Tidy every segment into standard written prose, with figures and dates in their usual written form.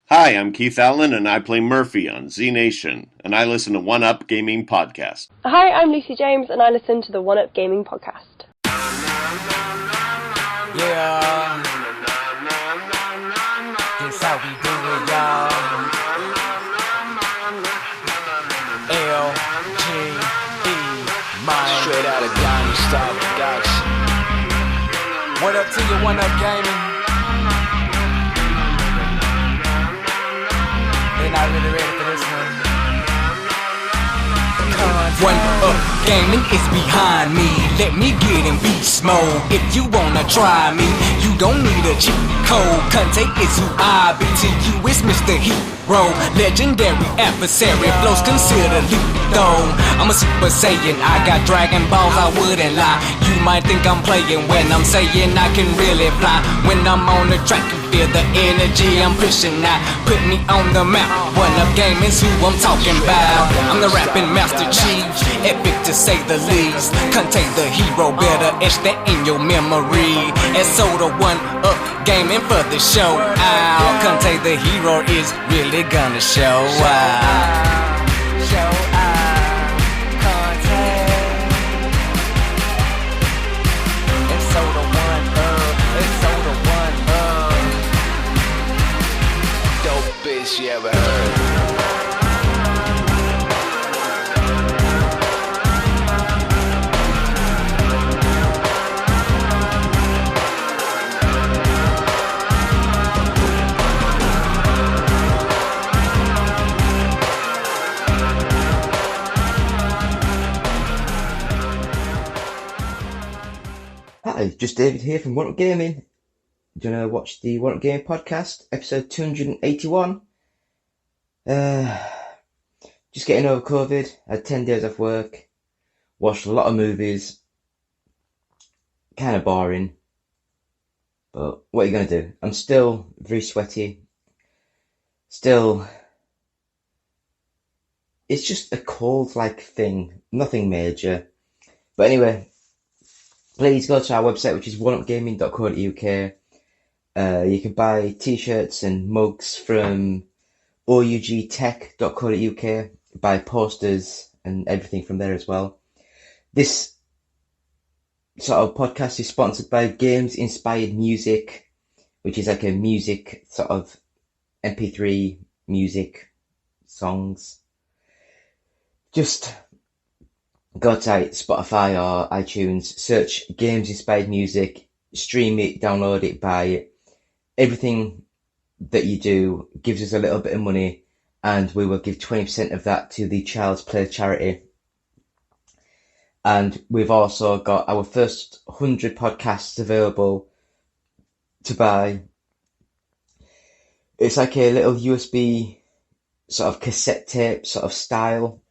Hi, I'm Keith Allen, and I play Murphy on Z Nation, and I listen to One Up Gaming Podcast. Hi, I'm Lucy James, and I listen to the One Up Gaming Podcast. Yeah, this how we do it, y'all. L-G-E, man. Straight out of Diamond Star Production. What up to you, One Up Gaming? They're not really ready for this one. One Up Gaming is behind me. Let me get in beast mode. If you wanna try me, you don't need a cheat code. Conte is who I be. To you it's Mr. Hero, legendary adversary. Flows considered lethal. I'm a Super Saiyan, I got Dragon Balls, I wouldn't lie. You might think I'm playing when I'm saying I can really fly. When I'm on the track, you feel the energy I'm pushing out. Put me on the map. One Up Gaming's who I'm talking about. I'm the rapping Master Chief, epic to say the least. Contain the hero, better etch that in your memory. And so the One Up Gaming for the show out. Contain the hero is really gonna show out. Show out. Contain. And so the One Up. And so the One Up. Dope bitch you ever heard. Hi, just David here from One Up Gaming. Do you want to watch the One Up Gaming podcast, episode 281? Just getting over COVID. I had 10 days off work. Watched a lot of movies. Kind of boring. But what are you going to do? I'm still very sweaty. Still, it's just a cold-like thing. Nothing major. But anyway, please go to our website, which is oneupgaming.co.uk. You can buy t-shirts and mugs from ougtech.co.uk, buy posters and everything from there as well. This sort of podcast is sponsored by Games Inspired Music, which is like a music sort of MP3 music songs. Just go to Spotify or iTunes, search Games Inspired Music, stream it, download it, buy it. Everything that you do gives us a little bit of money, and we will give 20% of that to the Child's Play charity. And we've also got our first 100 podcasts available to buy. It's like a little USB sort of cassette tape sort of style.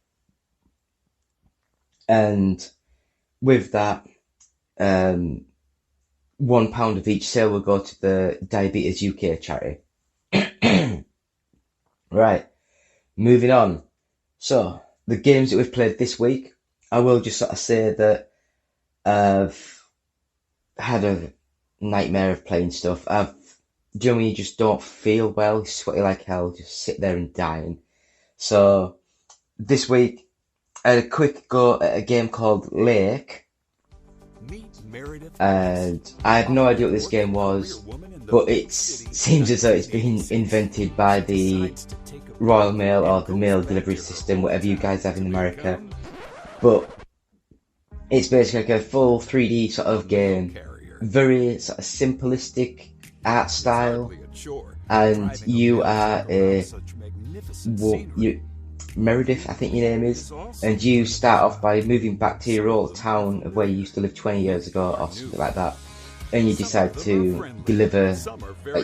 And with that, £1 of each sale will go to the Diabetes UK charity. Right, moving on. So, the games that we've played this week, I will just sort of say that I've had a nightmare of playing stuff. Generally just don't feel well, sweaty like hell, just sit there and dying. So, this week, I had a quick go at a game called Lake, and I have no idea what this game was, but it seems as though it's been invented by the Royal Mail or the mail delivery system, whatever you guys have in America. But it's basically like a full 3D sort of game, very sort of simplistic art style, and you are Meredith, I think your name is, and you start off by moving back to your old town of where you used to live 20 years ago or something like that, and you decide to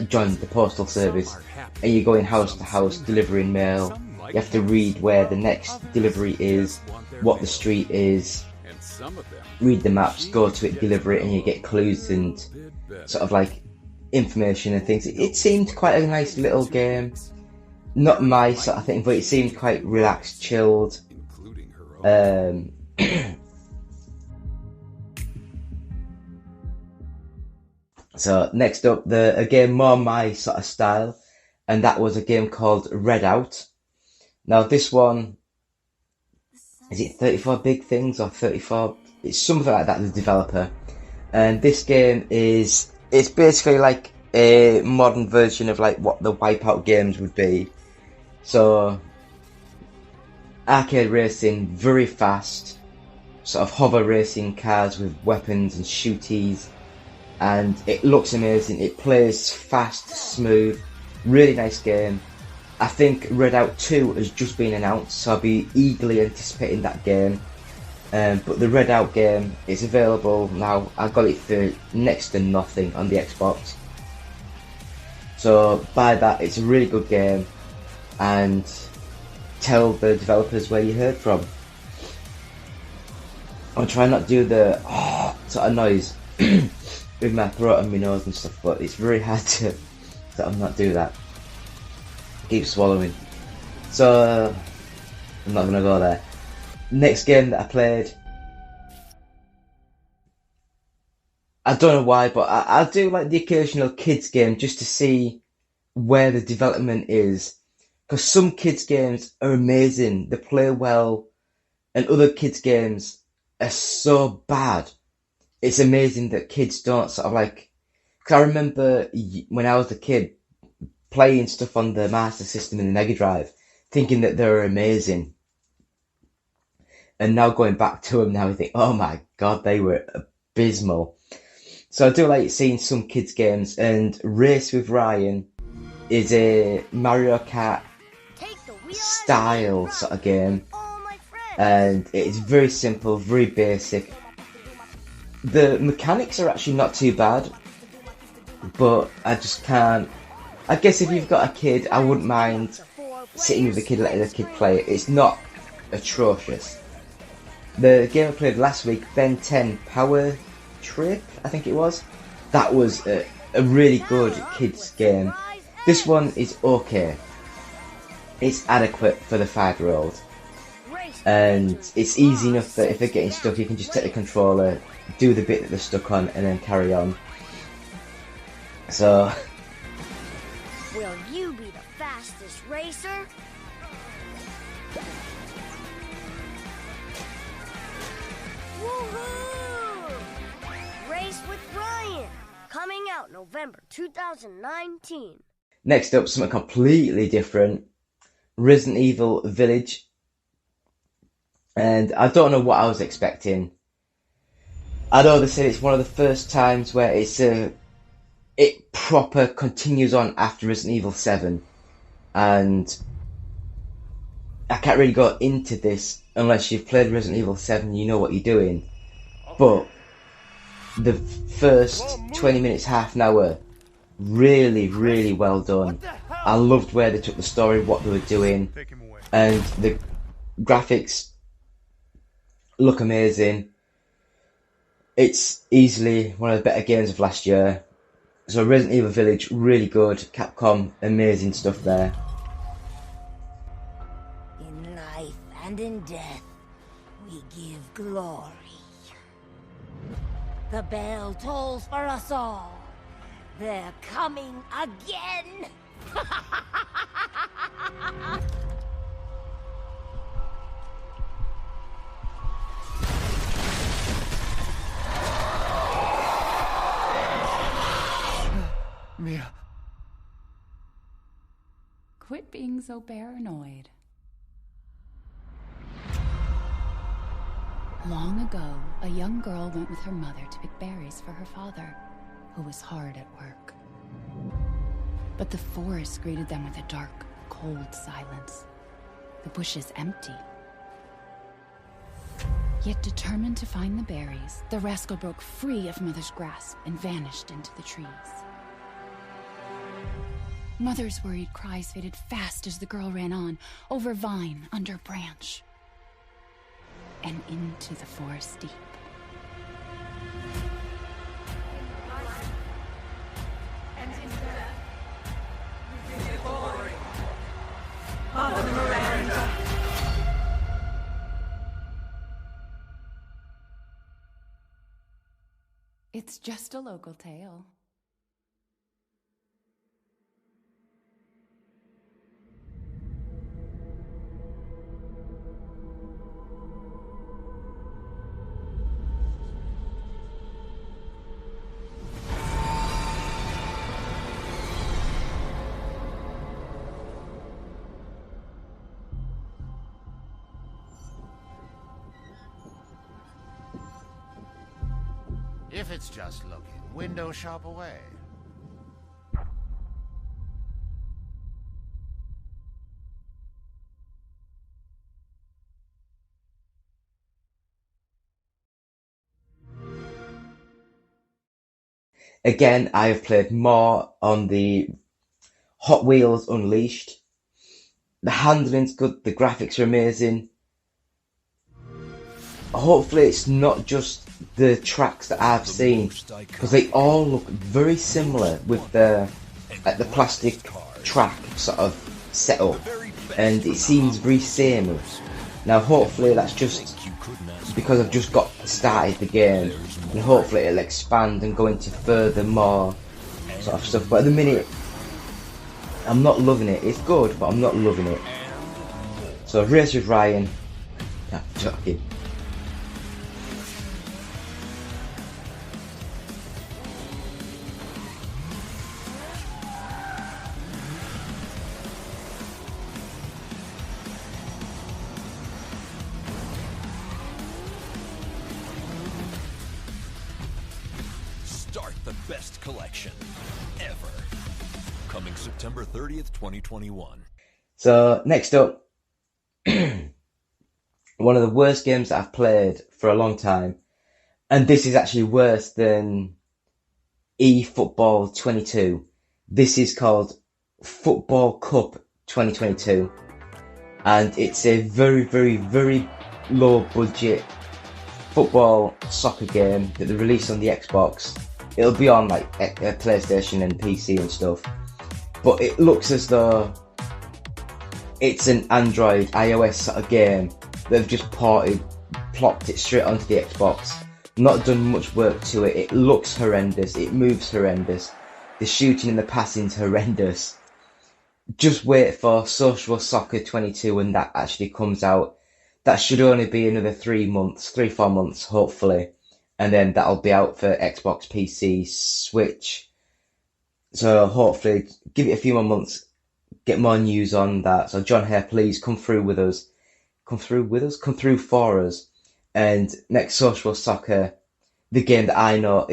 join the postal service, and you're going house to house delivering mail. You have to read where the next delivery is, what the street is, read the maps, go to it, deliver it, and you get clues and sort of like information and things. It seemed quite a nice little game. Not my sort of thing, but it seemed quite relaxed, chilled. So next up, again more my sort of style. and that was a game called Redout. Now this one, is it 34 Big Things or 34? It's something like that, the developer. And this game it's basically like a modern version of like what the Wipeout games would be. So, arcade racing, very fast, sort of hover racing cars with weapons and shooties, and it looks amazing. It plays fast, smooth, really nice game. I think Redout 2 has just been announced, so I'll be eagerly anticipating that game. But the Redout game is available now. I got it for next to nothing on the Xbox. So buy that, it's a really good game, and tell the developers where you heard from. I'll try not to do the sort of noise with my throat and my nose and stuff, but it's very hard to sort of not do that. Keep swallowing. So I'm not gonna go there. Next game that I played, I don't know why, but I do like the occasional kids game just to see where the development is, because some kids games are amazing, they play well, and other kids games are so bad. It's amazing that kids don't sort of like, because I remember when I was a kid playing stuff on the Master System and the Mega Drive, thinking that they were amazing. And now going back to them now, I think, oh my god, they were abysmal. So I do like seeing some kids games, and Race with Ryan is a Mario Kart style sort of game, and it's very simple, very basic. The mechanics are actually not too bad, but I just can't. I guess if you've got a kid, I wouldn't mind sitting with the kid, letting the kid play it. It's not atrocious. The game I played last week, Ben 10 Power Trip, I think it was. That was a really good kids game. This one is okay. It's adequate for the 5-year-old. And it's easy enough that if they're getting stuck, you can just take the controller, do the bit that they're stuck on, and then carry on. So... Will you be the fastest racer? Woohoo! Race with Ryan, coming out November 2019. Next up, something completely different. Resident Evil Village. And I don't know what I was expecting. I know they said it's one of the first times where it proper continues on after Resident Evil 7. And I can't really go into this unless you've played Resident Evil 7, you know what you're doing. But the first 20 minutes, half an hour, really, really well done. I loved where they took the story, what they were doing, and the graphics look amazing. It's easily one of the better games of last year. So Resident Evil Village, really good. Capcom, amazing stuff there. In life and in death, we give glory. The bell tolls for us all. They're coming again. Mia. Quit being so paranoid. Long ago, a young girl went with her mother to pick berries for her father, who was hard at work. But the forest greeted them with a dark, cold silence. The bushes empty. Yet determined to find the berries, the rascal broke free of Mother's grasp and vanished into the trees. Mother's worried cries faded fast as the girl ran on, over vine, under branch, and into the forest deep. It's just a local tale. If it's just looking, window shop away. Again, I have played more on the Hot Wheels Unleashed. The handling's good, the graphics are amazing. Hopefully it's not just the tracks that I've seen, because they all look very similar with the plastic track sort of setup, and it seems very samey. Now hopefully that's just because I've just got started the game, and hopefully it'll expand and go into further more sort of stuff, but at the minute I'm not loving it. It's good, but I'm not loving it. So Race with Ryan, I'm joking. Start the best collection ever. Coming September 30th, 2021. So next up, one of the worst games that I've played for a long time, and this is actually worse than eFootball 22. This is called Football Cup 2022, and it's a very, very, very low budget football soccer game that they released on the Xbox. It'll be on like PlayStation and PC and stuff, but it looks as though it's an Android, iOS sort of game. They've just plopped it straight onto the Xbox. Not done much work to it. It looks horrendous. It moves horrendous. The shooting and the passing's horrendous. Just wait for Social Soccer 22 when that actually comes out. That should only be another 4 months, hopefully. And then that'll be out for Xbox, PC, Switch. So hopefully, give it a few more months, get more news on that. So John Hare, please come through with us. Come through for us. And next Social Soccer, the game that I know,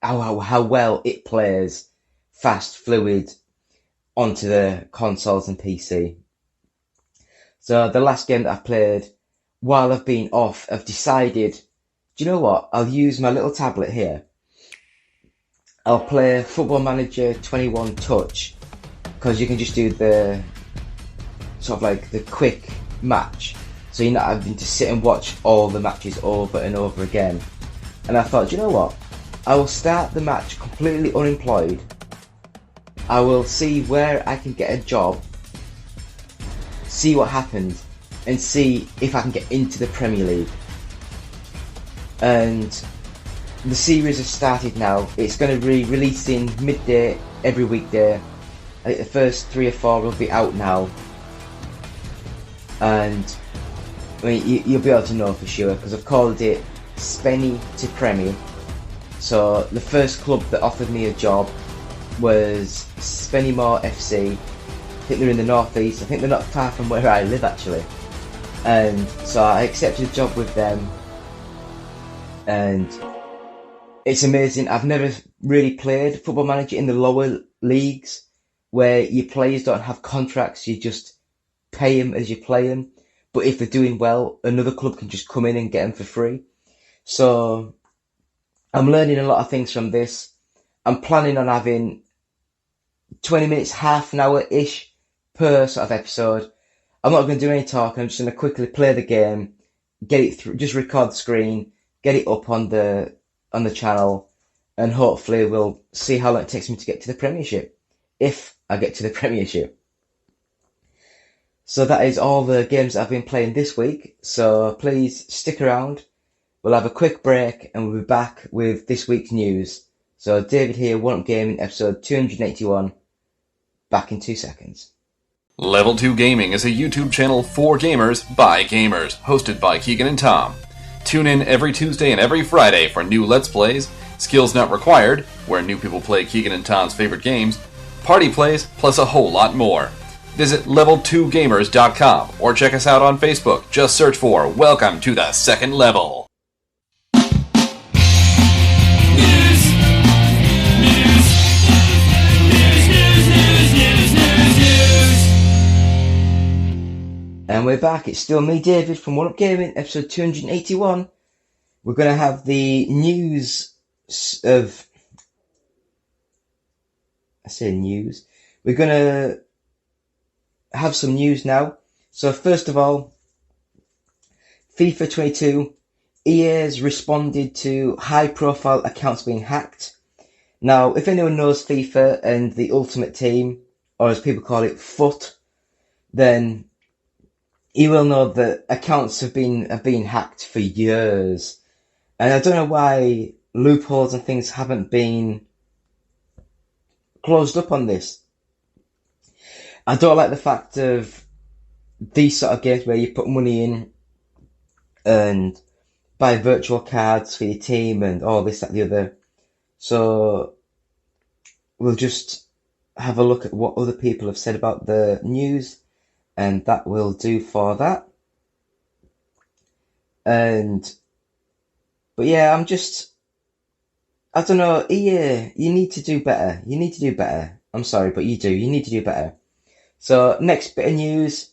how well it plays, fast, fluid, onto the consoles and PC. So the last game that I've played, while I've been off, I've decided, do you know what? I'll use my little tablet here. I'll play Football Manager 21 Touch, because you can just do the sort of like the quick match, so you're not having to sit and watch all the matches over and over again. And I thought, do you know what? I will start the match completely unemployed. I will see where I can get a job, see what happens, and see if I can get into the Premier League. And the series has started now. It's going to be releasing midday every weekday. I think the first 3 or 4 will be out now. And I mean, you'll be able to know for sure, because I've called it Spenny to Premier. So the first club that offered me a job was Spennymoor FC. I think they're in the northeast. I think they're not far from where I live actually. And so I accepted a job with them. And it's amazing. I've never really played Football Manager in the lower leagues, where your players don't have contracts, you just pay them as you play them. But if they're doing well, another club can just come in and get them for free. So I'm learning a lot of things from this. I'm planning on having 20 minutes, half an hour-ish per sort of episode. I'm not going to do any talking. I'm just going to quickly play the game, get it through, just record the screen, get it up on the channel, and hopefully we'll see how long it takes me to get to the Premiership, if I get to the Premiership. So that is all the games that I've been playing this week, so please stick around. We'll have a quick break and we'll be back with this week's news. So David here, One Up Gaming, episode 281, back in 2 seconds. Level 2 Gaming is a YouTube channel for gamers by gamers, hosted by Keegan and Tom. Tune in every Tuesday and every Friday for new Let's Plays, Skills Not Required, where new people play Keegan and Tom's favorite games, party plays, plus a whole lot more. Visit level2gamers.com or check us out on Facebook. Just search for Welcome to the Second Level. And we're back. It's still me, David, from One Up Gaming, episode 281. We're going to have the news of... I say news. We're going to have some news now. So first of all, FIFA 22, EA's responded to high-profile accounts being hacked. Now, if anyone knows FIFA and the Ultimate Team, or as people call it, FUT, then you will know that accounts have been hacked for years. And I don't know why loopholes and things haven't been closed up on this. I don't like the fact of these sort of games where you put money in and buy virtual cards for your team and all this, that, the other. So we'll just have a look at what other people have said about the news, and that will do for that. But yeah, I don't know, EA, you need to do better. You need to do better. I'm sorry, but you do. You need to do better. So, next bit of news,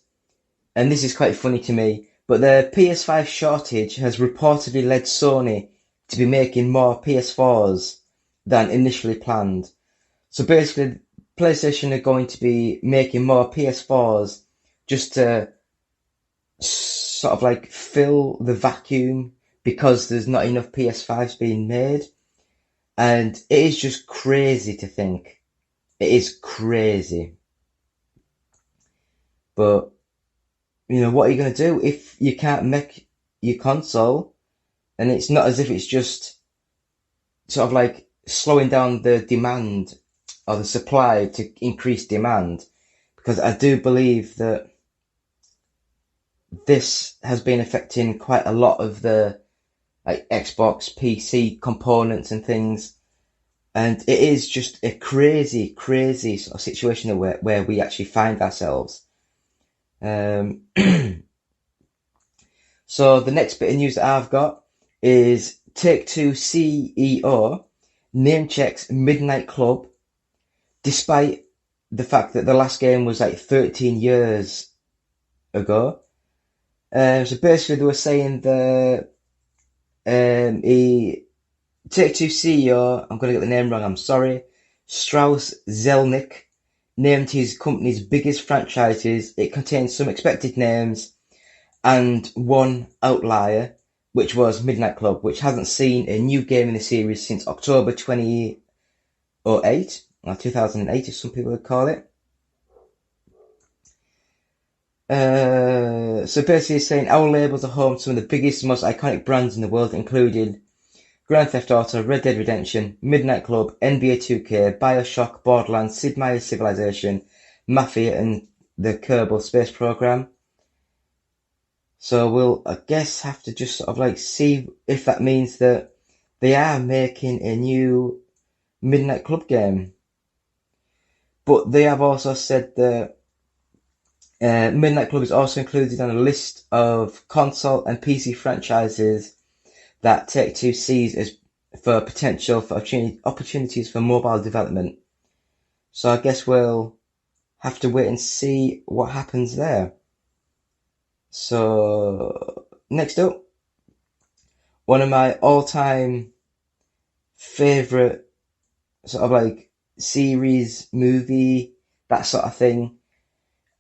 and this is quite funny to me, but the PS5 shortage has reportedly led Sony to be making more PS4s than initially planned. So basically, PlayStation are going to be making more PS4s just to sort of like fill the vacuum because there's not enough PS5s being made. And it is just crazy to think. It is crazy. But, you know, what are you going to do if you can't make your console? And it's not as if it's just sort of like slowing down the demand or the supply to increase demand. Because I do believe that this has been affecting quite a lot of the like Xbox, PC components and things. And it is just a crazy, crazy sort of situation where we actually find ourselves. So the next bit of news that I've got is Take-Two CEO name checks Midnight Club, despite the fact that the last game was like 13 years ago. So basically they were saying that Take-Two CEO, I'm going to get the name wrong, I'm sorry, Strauss Zelnick, named his company's biggest franchises. It contains some expected names and one outlier, which was Midnight Club, which hasn't seen a new game in the series since October 2008, or 2008 as some people would call it. So basically he's saying our labels are home to some of the biggest, most iconic brands in the world, including Grand Theft Auto, Red Dead Redemption, Midnight Club, NBA 2K, Bioshock, Borderlands, Sid Meier's Civilization, Mafia, and the Kerbal Space Program. So we'll, I guess, have to just sort of like see if that means that they are making a new Midnight Club game. But they have also said that Midnight Club is also included on a list of console and PC franchises that Take-Two sees as for potential for opportunities for mobile development. So I guess we'll have to wait and see what happens there. So next up, one of my all-time favourite sort of like series, movie, that sort of thing.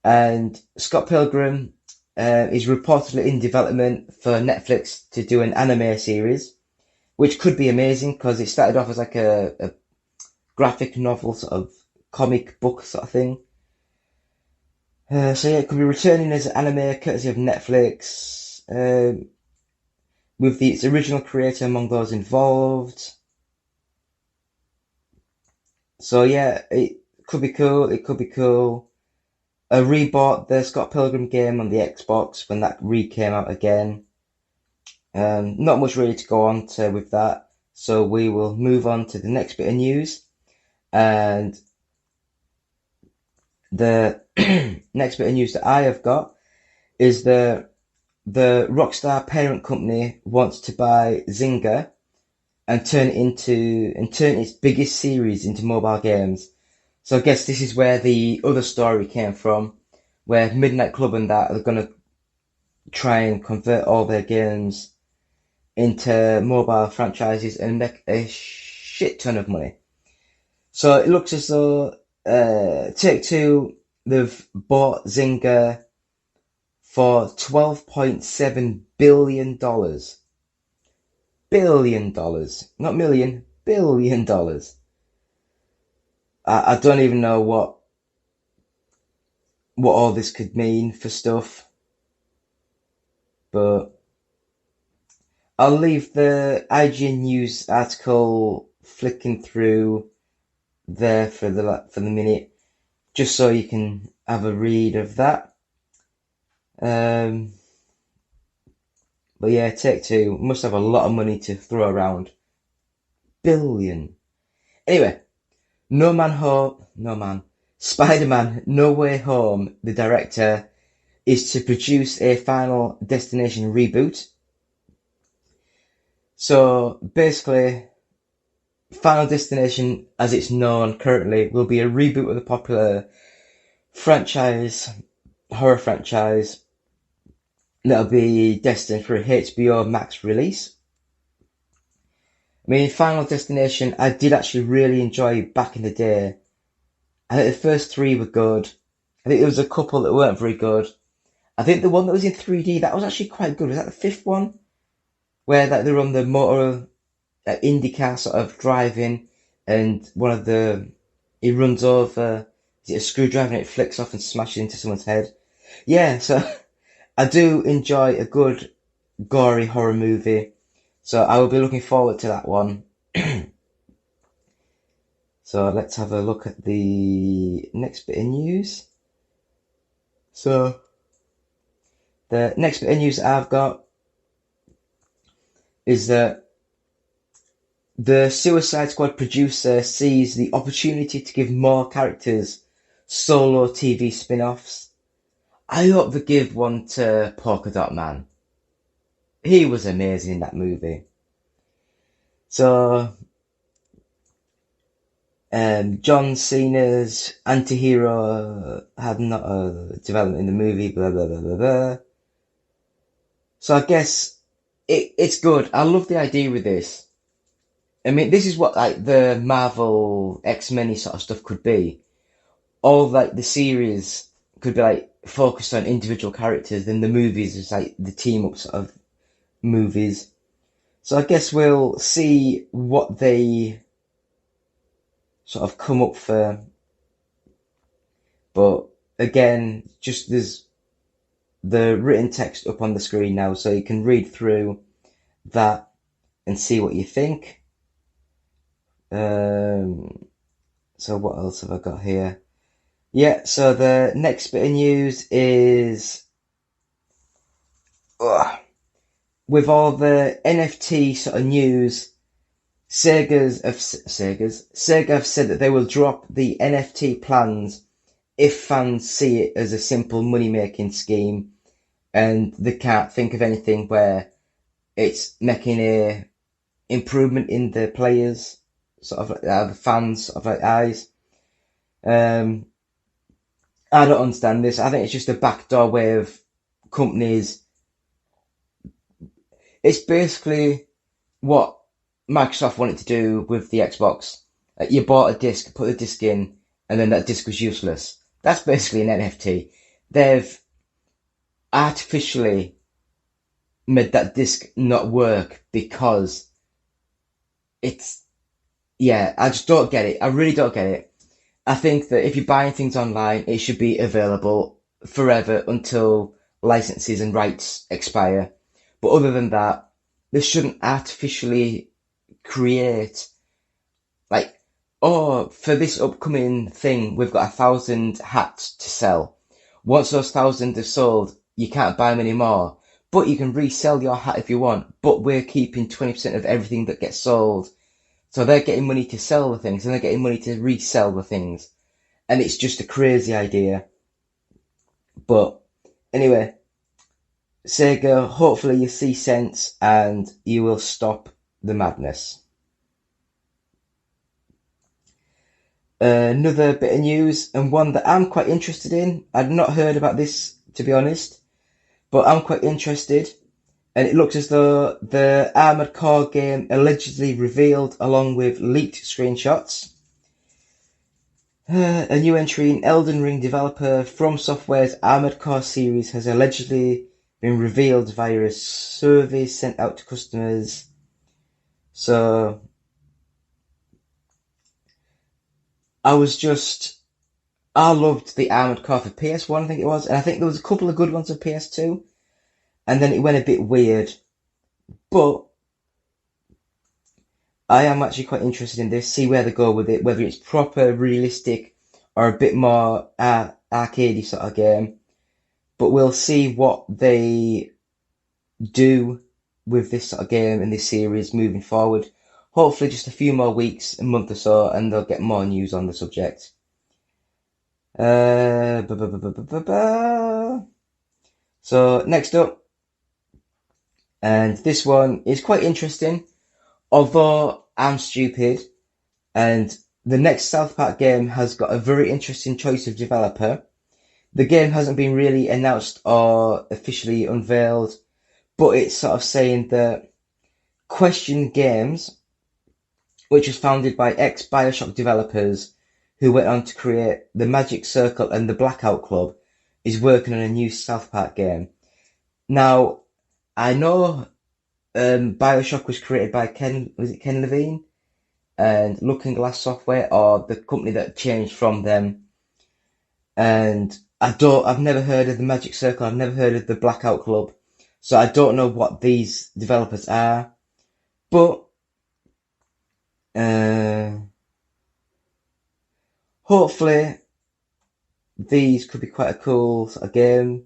And Scott Pilgrim is reportedly in development for Netflix to do an anime series, which could be amazing because it started off as like a graphic novel sort of comic book sort of thing. So yeah, it could be returning as an anime courtesy of Netflix, with its original creator among those involved. So yeah, it could be cool. It could be cool. I rebought the Scott Pilgrim game on the Xbox when that came out again. Not much really to go on to with that, so we will move on to the next bit of news. And the next bit of news that I have got is the Rockstar parent company wants to buy Zynga and turn its biggest series into mobile games. So I guess this is where the other story came from, where Midnight Club and that are going to try and convert all their games into mobile franchises and make a shit ton of money. So it looks as though Take-Two, they've bought Zynga for $12.7 billion. $billion. Not million, $1 billion. I don't even know what all this could mean for stuff. But I'll leave the IGN News article flicking through there for the minute, just so you can have a read of that. But yeah, Take-Two must have a lot of money to throw around. Billion. Anyway, Spider-Man No Way Home, the director, is to produce a Final Destination reboot. So basically, Final Destination, as it's known currently, will be a reboot of the popular horror franchise, that'll be destined for a HBO Max release. I mean, Final Destination, I did actually really enjoy back in the day. I think the first 3 were good. I think there was a couple that weren't very good. I think the one that was in 3D, that was actually quite good. Was that the 5th one? Where they were on the motor IndyCar sort of driving, and he runs over, is it a screwdriver, and it flicks off and smashes into someone's head. Yeah, so I do enjoy a good gory horror movie, so I will be looking forward to that one. So let's have a look at the next bit of news. So the next bit of news I've got is that the Suicide Squad producer sees the opportunity to give more characters solo TV spin-offs. I hope they give one to Polka Dot Man. He was amazing in that movie. So, John Cena's anti-hero had not a development in the movie, blah, blah, blah, blah, blah. So I guess it's good. I love the idea with this. I mean, this is what like the Marvel X-Men sort of stuff could be. All like the series could be like focused on individual characters, then the movies is like the team up sort of movies. So I guess we'll see what they sort of come up for. But again, just there's the written text up on the screen now, so you can read through that and see what you think. So what else have I got here? Yeah, so the next bit of news is with all the NFT sort of news, Sega have said that they will drop the NFT plans if fans see it as a simple money-making scheme and they can't think of anything where it's making a improvement in the players, sort of like the fans sort of like eyes. I don't understand this. I think it's just a backdoor way of companies. It's basically what Microsoft wanted to do with the Xbox. You bought a disc, put the disc in, and then that disc was useless. That's basically an NFT. They've artificially made that disc not work because it's... Yeah, I just don't get it. I really don't get it. I think that if you're buying things online, it should be available forever until licenses and rights expire. But other than that, they shouldn't artificially create, like, oh, for this upcoming thing, we've got 1,000 hats to sell. Once those 1,000 are sold, you can't buy them anymore. But you can resell your hat if you want. But we're keeping 20% of everything that gets sold. So they're getting money to sell the things, and they're getting money to resell the things. And it's just a crazy idea. But anyway, Sega, hopefully you see sense and you will stop the madness. Another bit of news, and one that I'm quite interested in. I'd not heard about this, to be honest. but I'm quite interested. And it looks as though the Armored Core game allegedly revealed along with leaked screenshots. A new entry in Elden Ring developer From Software's Armored Core series has allegedly been revealed via a survey sent out to customers. So I loved the Armored Core for PS1, I think it was, and I think there was a couple of good ones for PS2, and then it went a bit weird. But I am actually quite interested in this, see where they go with it, whether it's proper, realistic, or a bit more arcadey sort of game. But we'll see what they do with this sort of game and this series moving forward. Hopefully just a few more weeks, a month or so, and they'll get more news on the subject. So next up, and this one is quite interesting, although I'm stupid, and the next South Park game has got a very interesting choice of developer. The game hasn't been really announced or officially unveiled, but it's sort of saying that Question Games, which was founded by ex-Bioshock developers who went on to create the Magic Circle and the Blackout Club, is working on a new South Park game. Now, I know Bioshock was created by Ken Levine and Looking Glass Software, or the company that changed from them. And I've never heard of the Magic Circle, I've never heard of the Blackout Club, so I don't know what these developers are. But hopefully these could be quite a cool sort of game,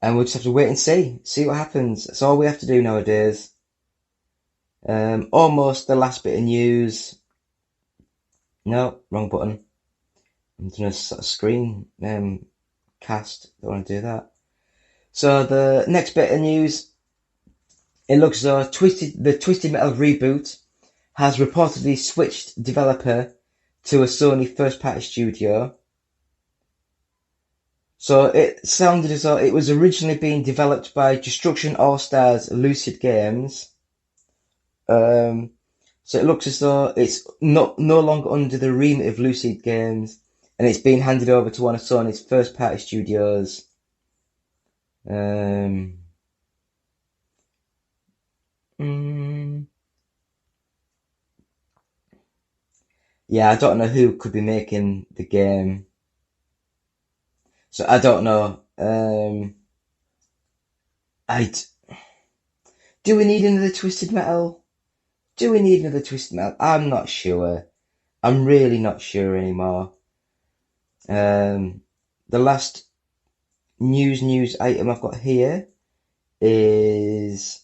and we'll just have to wait and see what happens. That's all we have to do nowadays. Almost the last bit of news. No, wrong button. I'm doing a sort of screen cast. Don't want to do that. So the next bit of news, it looks as though the Twisted Metal reboot has reportedly switched developer to a Sony first-party studio. So it sounded as though it was originally being developed by Destruction All-Stars Lucid Games. So it looks as though it's no longer under the remit of Lucid Games, and it's been handed over to one of Sony's first-party studios. Yeah, I don't know who could be making the game. So I don't know. Do we need another Twisted Metal? I'm not sure. I'm really not sure anymore. The last news item I've got here is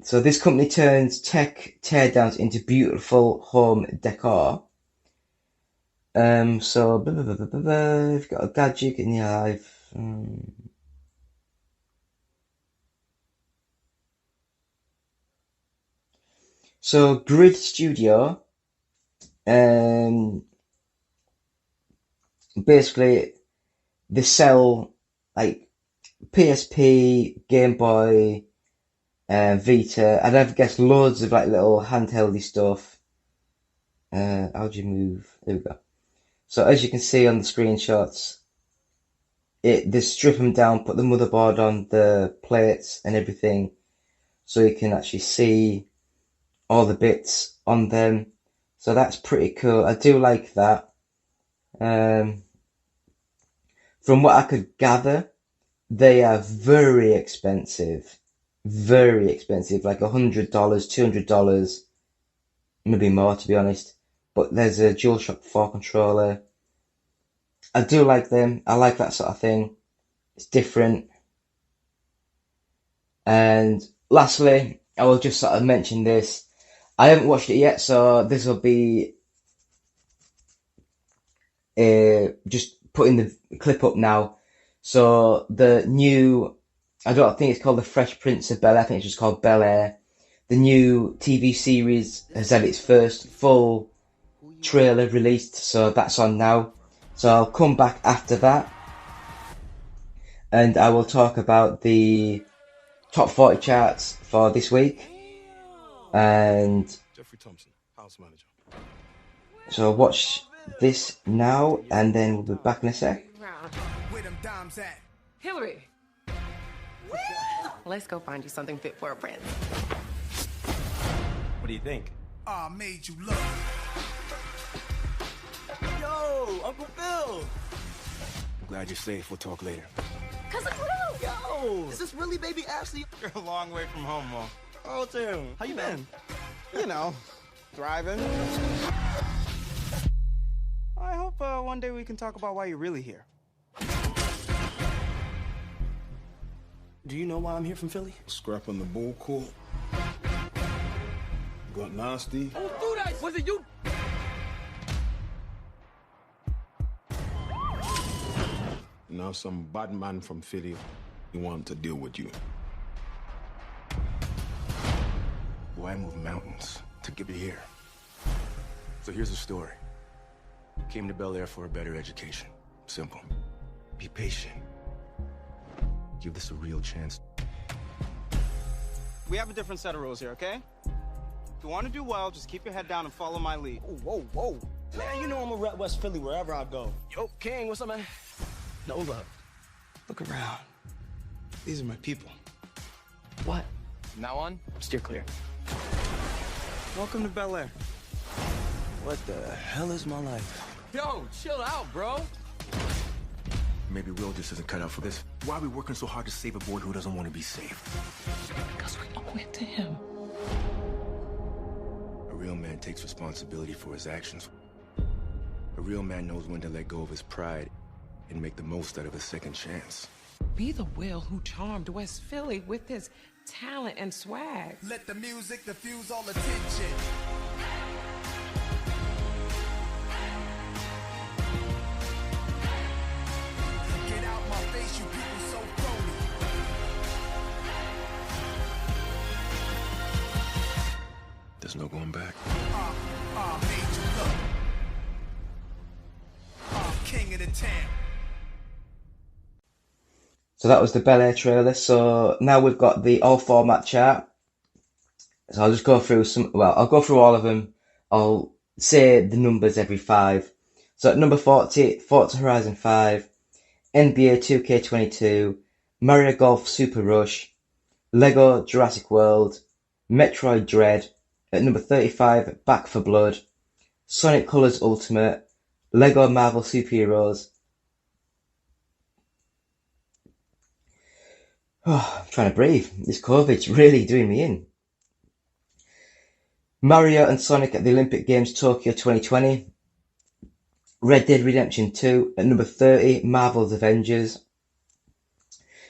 so this company turns tech teardowns into beautiful home decor. So we've got a gadget in the life. So Grid Studio, basically they sell like PSP, Game Boy, Vita, I'd have guessed loads of like little handheldy stuff. How do you move? There we go. So as you can see on the screenshots, they strip them down, put the motherboard on the plates and everything, so you can actually see all the bits on them. So that's pretty cool. I do like that. From what I could gather, they are very expensive, like $100, $200, maybe more to be honest. But there's a DualShock 4 controller. I do like them. I like that sort of thing. It's different. And lastly, I will just sort of mention this. I haven't watched it yet, so this will be just putting the clip up now. So the new, I don't think it's called The Fresh Prince of Bel-Air, I think it's just called Bel-Air. The new TV series has had its first full trailer released, so that's on now. So I'll come back after that, and I will talk about the top 40 charts for this week. And Jeffrey Thompson, house manager. So watch this now, and then we'll be back in a sec. Where them dimes at? Hillary! Let's go find you something fit for a prince. What do you think? I made you look. Yo, Uncle Phil! I'm glad you're safe. We'll talk later. Cousin Phil! Yo! Is this really baby Ashley? You're a long way from home, Mom. Oh, Tim. How you been? You know, thriving. I hope one day we can talk about why you're really here. Do you know why I'm here from Philly? Scrapping the bull court. Got nasty. Oh, food ice! Was it you? Now some bad man from Philly, he want to deal with you. Boy, I moved mountains to get you here. So here's the story. Came to Bel Air for a better education. Simple. Be patient. Give this a real chance. We have a different set of rules here, okay? If you want to do well, just keep your head down and follow my lead. Oh, whoa, whoa. Man, you know I'm a rep West Philly wherever I go. Yo, King, what's up, man? No love. Look around. These are my people. What? From now on, steer clear. Welcome to Bel Air. What the hell is my life? Yo, chill out, bro. Maybe Will just isn't cut out for this. Why are we working so hard to save a boy who doesn't want to be saved? Because we owe it to him. A real man takes responsibility for his actions. A real man knows when to let go of his pride and make the most out of a second chance. Be the Will who charmed West Philly with his talent and swag. Let the music diffuse all attention. Get out my face, you people so phony. There's no going back. I made you look. I'm king of the town. So that was the Bel Air trailer. So now we've got the all format chart. So I'll just go through I'll go through all of them. I'll say the numbers every 5. So at number 40, Forza Horizon 5, NBA 2K22, Mario Golf Super Rush, Lego Jurassic World, Metroid Dread. At number 35, Back 4 Blood, Sonic Colors Ultimate, Lego Marvel Super Heroes. Oh, I'm trying to breathe. This COVID's really doing me in. Mario and Sonic at the Olympic Games Tokyo 2020. Red Dead Redemption 2 at number 30, Marvel's Avengers.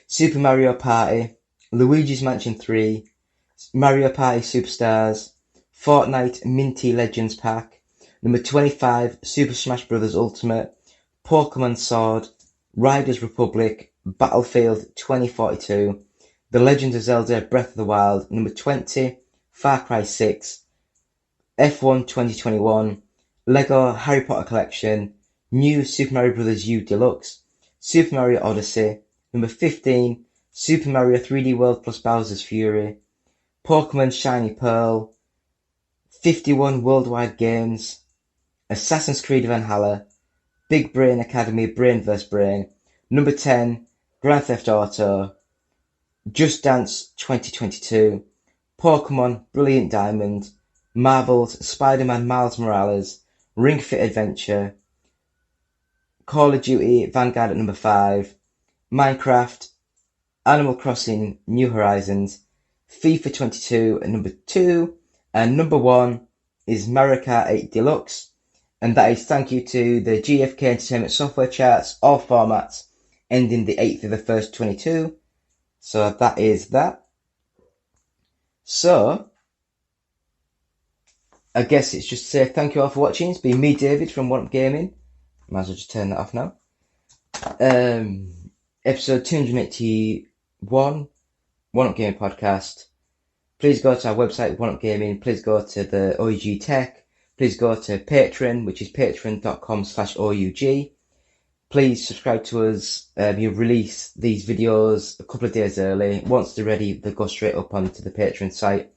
Super Mario Party, Luigi's Mansion 3, Mario Party Superstars, Fortnite Minty Legends Pack, number 25, Super Smash Bros. Ultimate, Pokemon Sword, Riders Republic, Battlefield 2042, The Legend of Zelda Breath of the Wild, number 20, Far Cry 6, F1 2021, Lego Harry Potter Collection, New Super Mario Bros. U Deluxe, Super Mario Odyssey, number 15, Super Mario 3D World plus Bowser's Fury, Pokemon Shiny Pearl, 51 Worldwide Games, Assassin's Creed Valhalla, Big Brain Academy Brain vs. Brain, number 10, Grand Theft Auto, Just Dance 2022, Pokemon Brilliant Diamond, Marvel's Spider-Man Miles Morales, Ring Fit Adventure, Call of Duty Vanguard at number 5, Minecraft, Animal Crossing New Horizons, FIFA 22 at number 2, and number 1 is Mario Kart 8 Deluxe, and that is thank you to the GFK Entertainment Software charts, all formats, ending the 8th of the 1st 22. So that is that. So, I guess it's just to say thank you all for watching. It's been me, David, from One Up Gaming. Might as well just turn that off now. Episode 281, One Up Gaming Podcast. Please go to our website, One Up Gaming. Please go to the OUG Tech. Please go to Patreon, which is patreon.com/OUG. please subscribe to us. You release these videos a couple of days early. Once they're ready, they go straight up onto the Patreon site.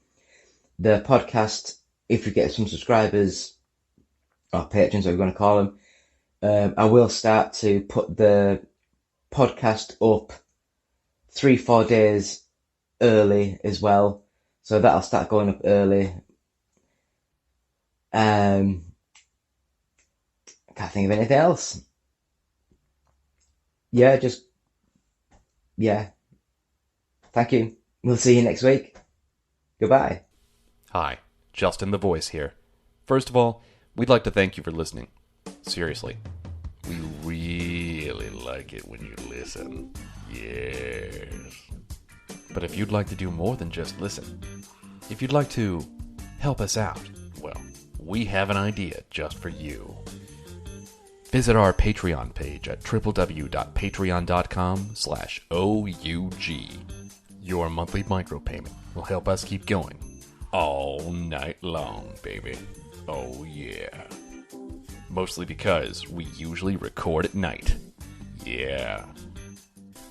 The podcast, if we get some subscribers, or patrons, whatever you want to call them, I will start to put the podcast up 3-4 days early as well. So that'll start going up early. I can't think of anything else. Yeah. Thank you. We'll see you next week. Goodbye. Hi, Justin the Voice here. First of all, we'd like to thank you for listening. Seriously. We really like it when you listen. Yes. But if you'd like to do more than just listen, if you'd like to help us out, well, we have an idea just for you. Visit our Patreon page at www.patreon.com/OUG. Your monthly micropayment will help us keep going all night long, baby. Oh yeah. Mostly because we usually record at night. Yeah.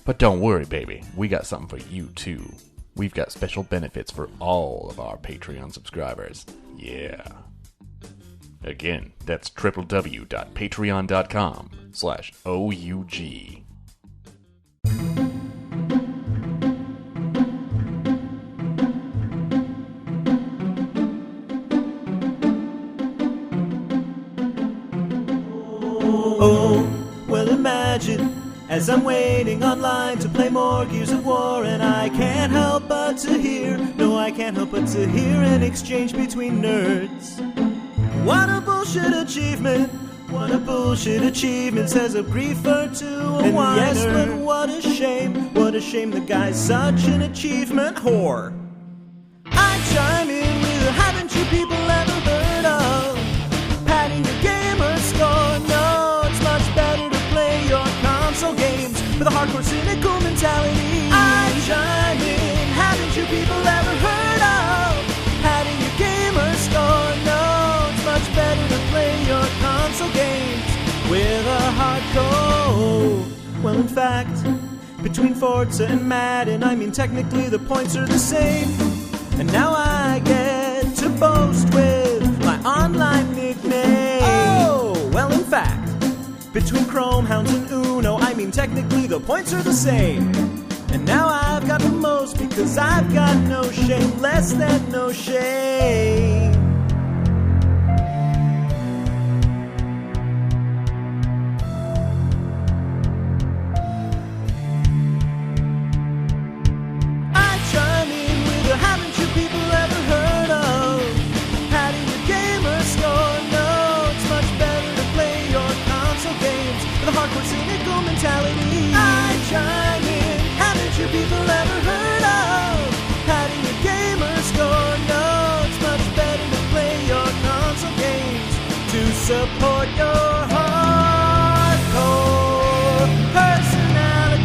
But don't worry, baby. We got something for you, too. We've got special benefits for all of our Patreon subscribers. Yeah. Again, that's www.patreon.com/OUG. Oh, well imagine as I'm waiting online to play more Gears of War, and I can't help but to hear, no, I can't help but to hear an exchange between nerds. What a bullshit achievement, what a bullshit achievement, says a briefer to a whiner. Yes, but what a shame the guy's such an achievement whore. I chime in with, haven't you people ever heard of padding your gamer score? No, it's much better to play your console games with a hardcore cynical mentality. I chime in, haven't you people ever heard of padding your gamer score? No, it's much better to play your console games with a hardcore. Well, in fact, between Forza and Madden, I mean technically the points are the same. And now I get to boast with my online nickname. Oh, well, in fact, between Chrome Hounds and Uno, I mean technically the points are the same. And now I've got the most because I've got no shame, less than no shame. Haven't you people ever heard of padding your gamer score? No, it's much better to play your console games with a hardcore cynical mentality. I chime in, haven't you people ever heard of padding your gamer score? No, it's much better to play your console games to support your hardcore personality.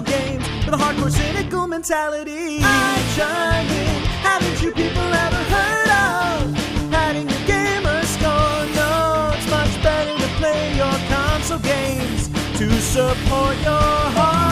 Games with a hardcore cynical mentality. I chime in, haven't you people ever heard of padding your gamer score? No, it's much better to play your console games to support your heart.